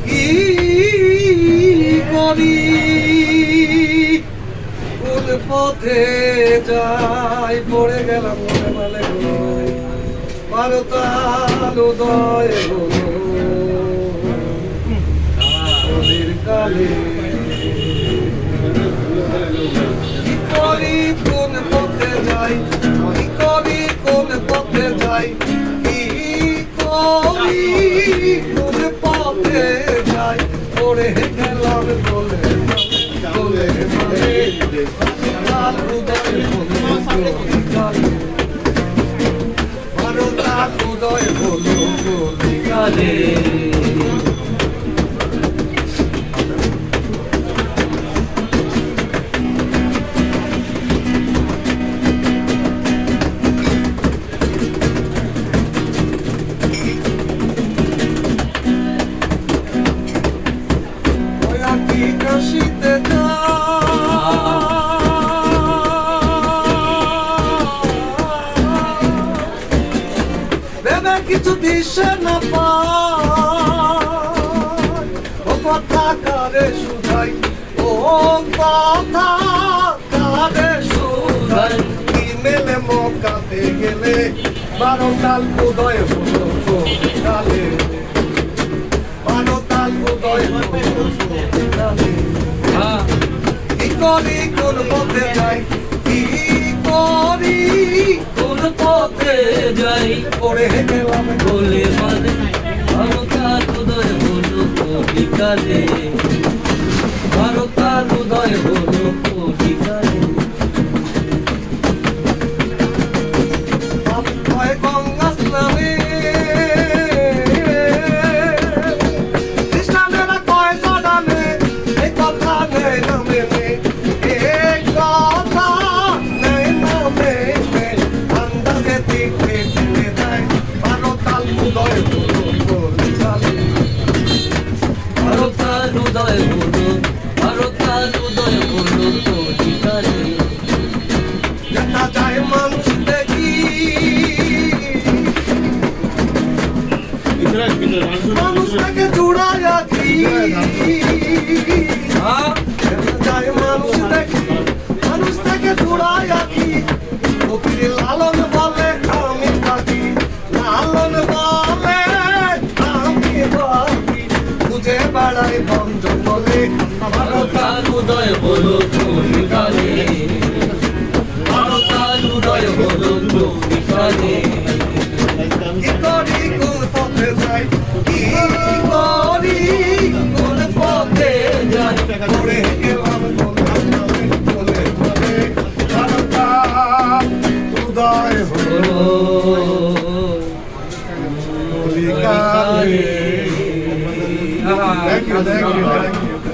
কি করি কোন পথে যাই পড়ে গেলাম মনে মালে পারতাল উদয় হলো কালে কি করি কোন পথে যাই কি করি কোন পথে যাই কি করি কোন পথে যাই পড়ে গেলাম বলে বলে লাল উদয় হলো ভারতাল উদয় হলো কালে কাশিতে ভেবে কিছু দিশে না পাই ও কথা কারে শুধাই ও কথা কারে শুধাই ইমেলে মকাতে গেলে 12 কাল উদয় হলো কালে 12 কাল উদয় হলো কালে কি করি কোন পথে যাই কি করি কোন পথে যাই পড়ে গেলাম বলে মানে ভারতাল উদয় হলো বিকালে ভারতাল উদয় হলো বিকালে গঙ্গা স্নানে মানুষ দেখি মানুষটাকে জোড়ায় আছি মানুষ দেখি মানুষটাকে জোড়ায় আছি লালন বলে আমি থাকি লালন বলে আমি বাকি বুঝে বেড়াই বন্ধ বলে ভারতাল উদয় হলো কালে ভারতাল উদয় হলো কালে কি করি কোন পথে যাই কি করি কোন পথে যাই পড়ে গেলাম বলে বলে ভারতাল উদয় হলো কালে। Thank you.